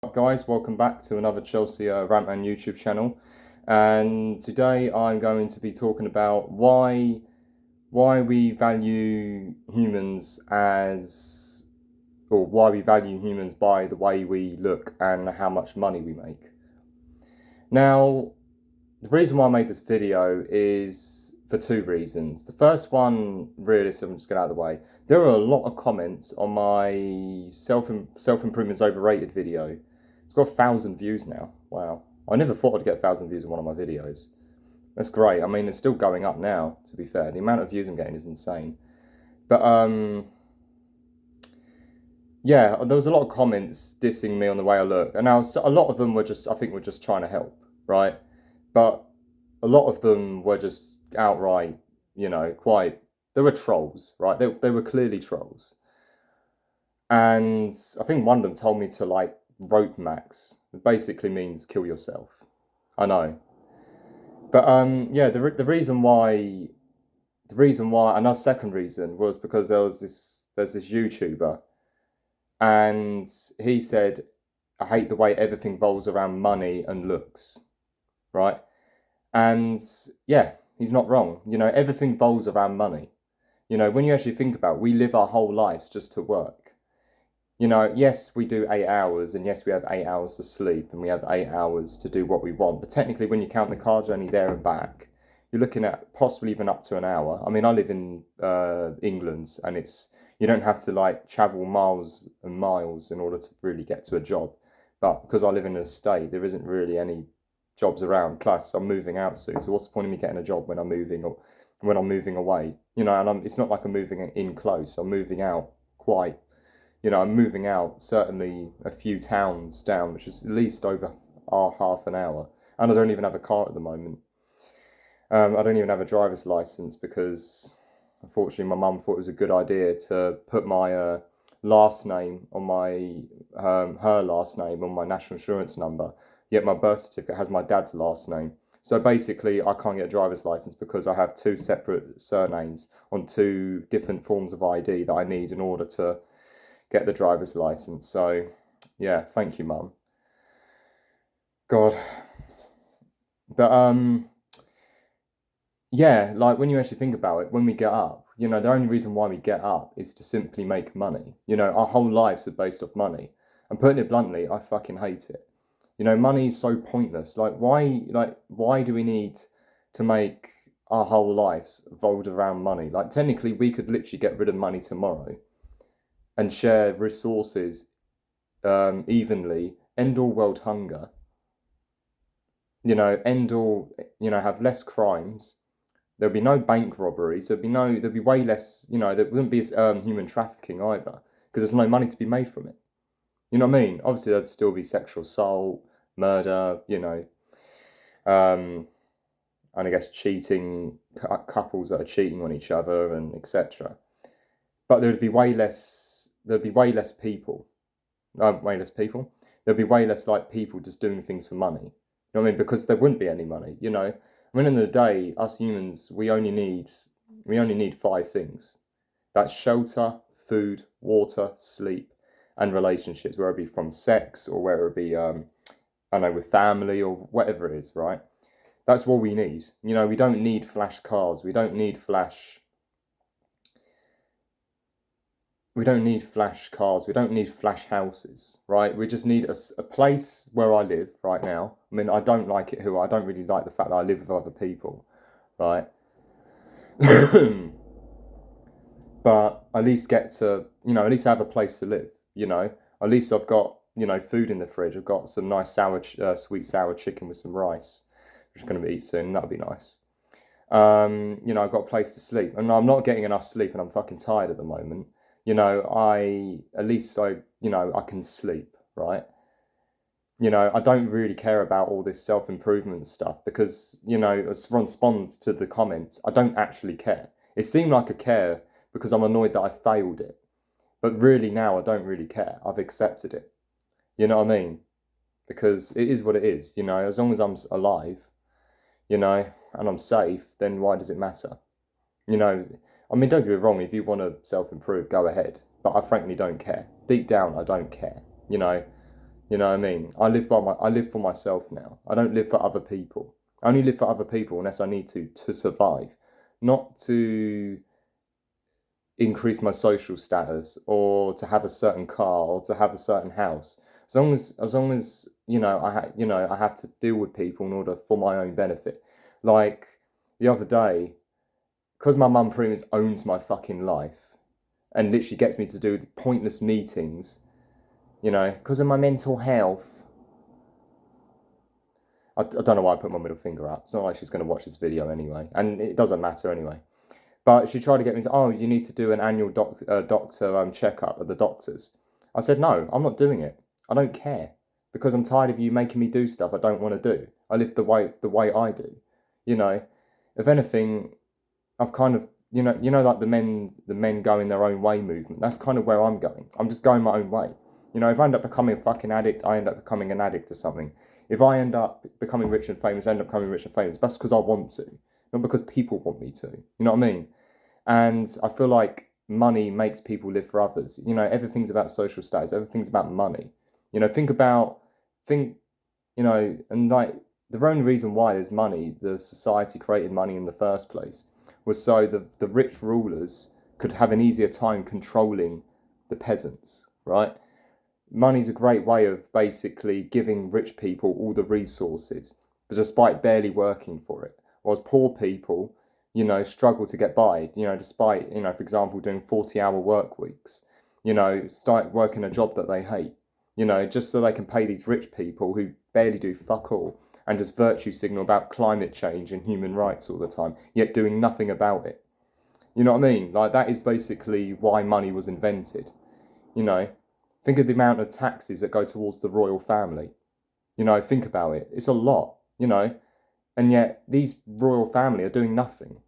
Up guys, welcome back to another Chelsea Rampman YouTube channel, and today I'm going to be talking about why we value humans as, or why we value humans by the way we look and how much money we make. Now, the reason why I made this video is for two reasons. The first one, really, so I'm just get out of the way. There are a lot of comments on my self-improvement's overrated video. It's got 1,000 views now. Wow. I never thought I'd get 1,000 views on one of my videos. That's great. I mean, it's still going up now, to be fair. The amount of views I'm getting is insane. But, yeah, there was a lot of comments dissing me on the way I look. And now a lot of them were just, I think, were just trying to help, right? But a lot of them were just outright, they were trolls, right? They were clearly trolls. And I think one of them told me to, rope max. It basically means kill yourself. I know. But, yeah, the reason why, and our second reason was because there's this YouTuber, and he said, I hate the way everything revolves around money and looks, right? And yeah, he's not wrong. Everything revolves around money. When you actually think about it, we live our whole lives just to work. Yes, we do 8 hours, and yes, we have 8 hours to sleep, and we have 8 hours to do what we want. But technically, when you count the car journey there and back, you're looking at possibly even up to an hour. I mean, I live in England, and you don't have to travel miles and miles in order to really get to a job. But because I live in an estate, there isn't really any jobs around. Plus, I'm moving out soon, so what's the point of me getting a job when I'm moving or when I'm moving away? And it's not like I'm moving in close. I'm moving out quite. I'm moving out certainly a few towns down, which is at least over half an hour. And I don't even have a car at the moment. I don't even have a driver's license because, unfortunately, my mum thought it was a good idea to put my last name on my her last name on my national insurance number. Yet my birth certificate has my dad's last name. So basically, I can't get a driver's license because I have two separate surnames on two different forms of ID that I need in order to get the driver's license. So, yeah, thank you, Mum. God. But, yeah, when you actually think about it, when we get up, the only reason why we get up is to simply make money. Our whole lives are based off money. And putting it bluntly, I fucking hate it. Money is so pointless. Why do we need to make our whole lives revolve around money? Technically, we could literally get rid of money tomorrow and share resources evenly, end all world hunger, end all, have less crimes. There'll be no bank robberies. There'll be way less, there wouldn't be human trafficking either, because there's no money to be made from it. You know what I mean? Obviously, there'd still be sexual assault, murder, and I guess cheating, couples that are cheating on each other, and etc. But there'd be way less people. Way less people. There'd be way less people just doing things for money. You know what I mean? Because there wouldn't be any money. I mean, at the end of the day, us humans, we only need 5 things. That's shelter, food, water, sleep, and relationships, whether it be from sex or whether it be with family or whatever it is, right? That's what we need. We don't need flash cars. We don't need flash cars. We don't need flash houses, right? We just need a place where I live right now. I mean, I don't really like the fact that I live with other people, right? But at least get to, at least have a place to live, At least I've got, food in the fridge. I've got some nice sweet sour chicken with some rice, which I'm going to eat soon. That'll be nice. I've got a place to sleep. And I'm not getting enough sleep and I'm fucking tired at the moment. At least I can sleep, right? I don't really care about all this self-improvement stuff because, as response to the comments, I don't actually care. It seemed like I care because I'm annoyed that I failed it. But really now I don't really care. I've accepted it. You know what I mean? Because it is what it is, as long as I'm alive, and I'm safe, then why does it matter? I mean, don't get me wrong, if you want to self-improve, go ahead. But I frankly don't care. Deep down, I don't care, You know what I mean? I live for myself now. I don't live for other people. I only live for other people unless I need to survive, not to increase my social status or to have a certain car or to have a certain house. As long as I have to deal with people in order for my own benefit. Like the other day, because my mum pretty much owns my fucking life and literally gets me to do pointless meetings, because of my mental health. I don't know why I put my middle finger up. It's not like she's going to watch this video anyway, and it doesn't matter anyway. But she tried to get me to, oh, you need to do an annual doctor checkup at the doctors. I said, no, I'm not doing it. I don't care, because I'm tired of you making me do stuff I don't want to do. I live the way I do. If anything, I've kind of, like the men going their own way movement. That's kind of where I'm going. I'm just going my own way. If I end up becoming a fucking addict, I end up becoming an addict to something. If I end up becoming rich and famous, I end up becoming rich and famous. That's because I want to, not because people want me to. You know what I mean? And I feel like money makes people live for others. Everything's about social status. Everything's about money. And like the only reason why there's money, the society created money in the first place, was so the rich rulers could have an easier time controlling the peasants, right? Money's a great way of basically giving rich people all the resources, but despite barely working for it. Whilst poor people, struggle to get by, despite, for example, doing 40-hour work weeks, start working a job that they hate, just so they can pay these rich people who barely do fuck all and just virtue signal about climate change and human rights all the time, yet doing nothing about it. You know what I mean? Like, that is basically why money was invented, Think of the amount of taxes that go towards the royal family. Think about it. It's a lot, and yet these royal family are doing nothing.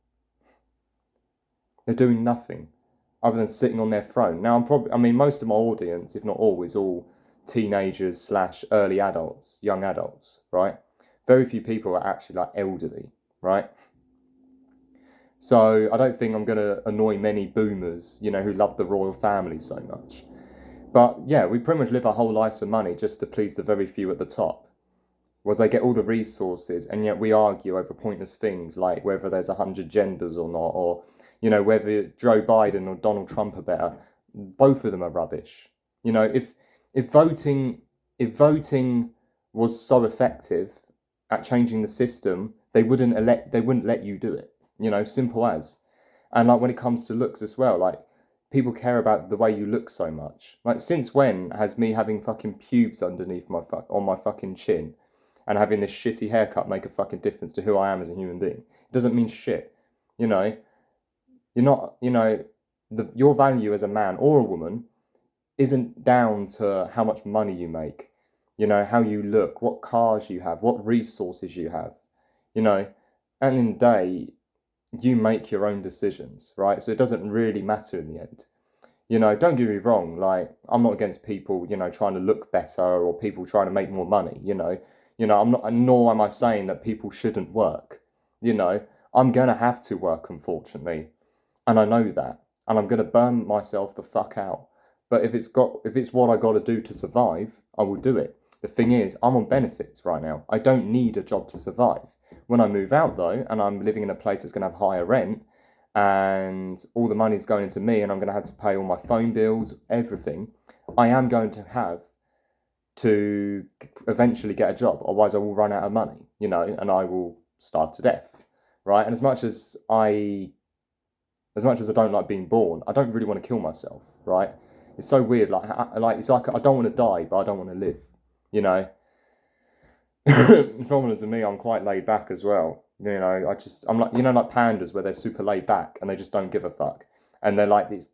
They're doing nothing other than sitting on their throne. Now, most of my audience, if not all, is all teenagers / early adults, young adults, right? Very few people are actually like elderly, right? So I don't think I'm going to annoy many boomers, who love the royal family so much. But yeah, we pretty much live our whole lives for money just to please the very few at the top. Was they get all the resources, and yet we argue over pointless things like whether there's 100 genders or not, or whether Joe Biden or Donald Trump are better. Both of them are rubbish. If voting was so effective at changing the system, they wouldn't let you do it. Simple as. And like when it comes to looks as well, like people care about the way you look so much. Like, since when has me having fucking pubes underneath on my fucking chin and having this shitty haircut make a fucking difference to who I am as a human being? It doesn't mean shit. You're not, your value as a man or a woman isn't down to how much money you make, how you look, what cars you have, what resources you have, and in the day, you make your own decisions, right? So it doesn't really matter in the end. Don't get me wrong, like, I'm not against people, trying to look better or people trying to make more money, I'm not, nor am I saying that people shouldn't work. I'm going to have to work, unfortunately. And I know that. And I'm going to burn myself the fuck out. But if it's what I got to do to survive, I will do it. The thing is, I'm on benefits right now. I don't need a job to survive. When I move out, though, and I'm living in a place that's going to have higher rent, and all the money's going into me, and I'm going to have to pay all my phone bills, everything, I am going to have to eventually get a job. Otherwise, I will run out of money, and I will starve to death, right? And as much as I don't like being born, I don't really want to kill myself, right? It's so weird. It's like I don't want to die, but I don't want to live, The problem to me, I'm quite laid back as well. I'm like, like pandas where they're super laid back and they just don't give a fuck. And they're like these,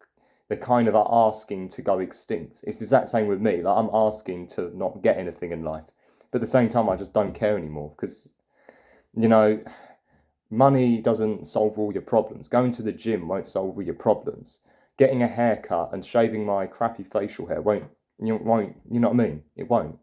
they kind of are asking to go extinct. It's the exact same with me. Like, I'm asking to not get anything in life. But at the same time, I just don't care anymore because, money doesn't solve all your problems. Going to the gym won't solve all your problems. Getting a haircut and shaving my crappy facial hair won't, you know what I mean? It won't.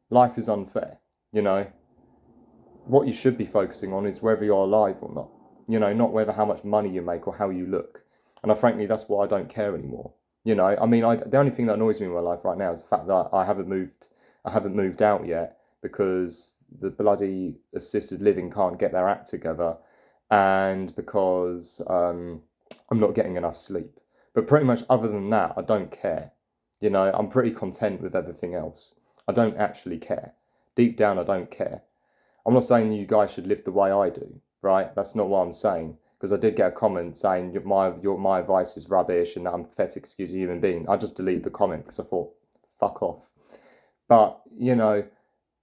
Life is unfair, What you should be focusing on is whether you're alive or not, not whether how much money you make or how you look. And frankly, that's why I don't care anymore. You know, I mean, the only thing that annoys me in my life right now is the fact that I haven't moved out yet because the bloody assisted living can't get their act together, and because I'm not getting enough sleep. But pretty much other than that, I don't care. You know, I'm pretty content with everything else. I don't actually care. Deep down, I don't care. I'm not saying you guys should live the way I do, right? That's not what I'm saying. Because I did get a comment saying my advice is rubbish and that I'm pathetic, excuse a human being. I just deleted the comment because I thought, fuck off. But, you know,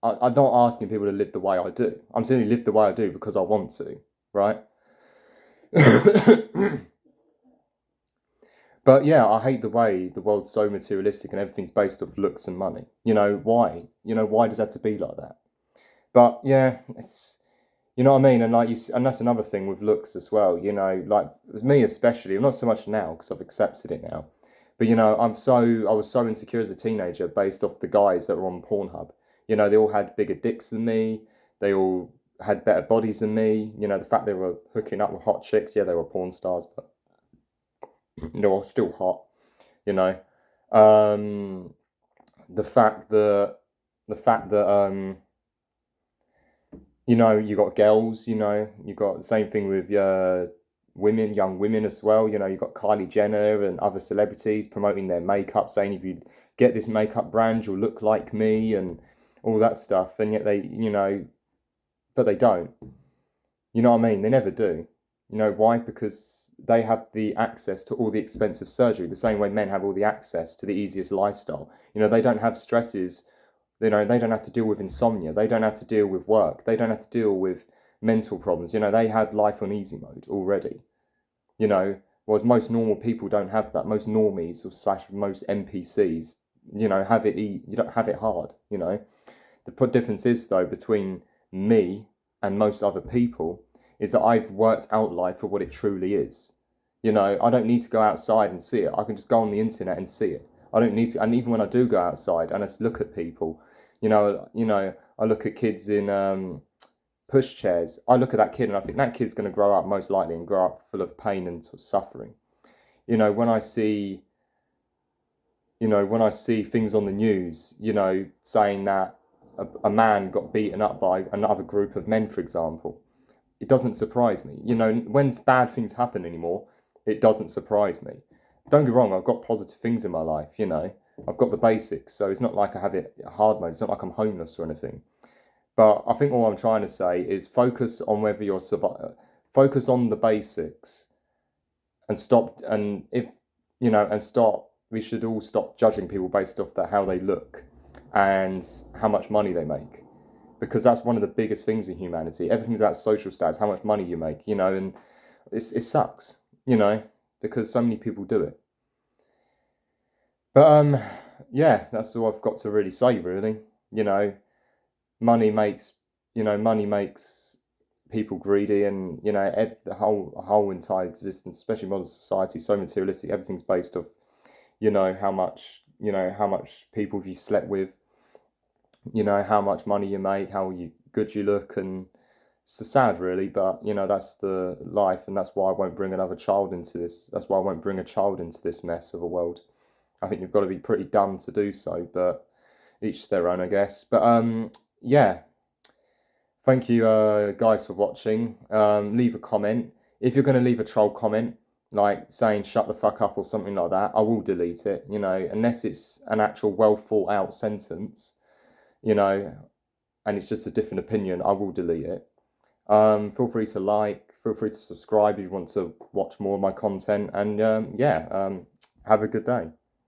I'm not asking people to live the way I do. I'm saying live the way I do because I want to, right? But yeah, I hate the way the world's so materialistic and everything's based off looks and money. You know, why? You know, why does it have to be like that? But yeah, it's, you know what I mean? And like and that's another thing with looks as well. You know, like with me especially, not so much now because I've accepted it now. But you know, I was so insecure as a teenager based off the guys that were on Pornhub. You know, they all had bigger dicks than me. They all had better bodies than me. You know, the fact they were hooking up with hot chicks. Yeah, they were porn stars, but you know, still hot. You know, um, the fact that the fact that you know, you got girls, you know, you got the same thing with women, young women as well. You know, you got Kylie Jenner and other celebrities promoting their makeup, saying if you get this makeup brand, you'll look like me and all that stuff. And yet they, you know, but they don't. You know what I mean? They never do. You know why? Because they have the access to all the expensive surgery, the same way men have all the access to the easiest lifestyle. You know, they don't have stresses. You know, they don't have to deal with insomnia. They don't have to deal with work. They don't have to deal with mental problems. You know, they had life on easy mode already. You know, whereas most normal people don't have that. Most normies or slash most NPCs, you know, have it. You don't have it hard. You know, the difference is though between me and most other people is that I've worked out life for what it truly is. You know, I don't need to go outside and see it. I can just go on the internet and see it. I don't need to, and even when I do go outside and I just look at people, I look at kids in pushchairs. I look at that kid and I think that kid's going to grow up most likely and grow up full of pain and suffering. You know, when I see things on the news, you know, saying that a man got beaten up by another group of men, for example, it doesn't surprise me. You know, when bad things happen anymore, it doesn't surprise me. Don't get wrong, I've got positive things in my life, you know. I've got the basics, so it's not like I have it hard mode. It's not like I'm homeless or anything. But I think all I'm trying to say is focus on whether you're focus on the basics and stop. And if you know, and stop. We should all stop judging people based off how they look and how much money they make, because that's one of the biggest things in humanity. Everything's about social status, how much money you make, you know, and it sucks, you know, because so many people do it. But yeah, that's all I've got to really say, really. You know, money makes money makes people greedy, and you know, the whole entire existence, especially modern society, so materialistic. Everything's based off, how much people you slept with, you know, how much money you make, good you look, and it's sad, really. But you know, that's the life, and that's why I won't bring another child into this. That's why I won't bring a child into this mess of a world. I think you've got to be pretty dumb to do so, but each their own, I guess. But yeah. Thank you, guys, for watching. Leave a comment. If you're going to leave a troll comment, like saying shut the fuck up or something like that, I will delete it, you know, unless it's an actual well thought out sentence, you know, and it's just a different opinion, I will delete it. Feel free to feel free to subscribe if you want to watch more of my content, and yeah, have a good day.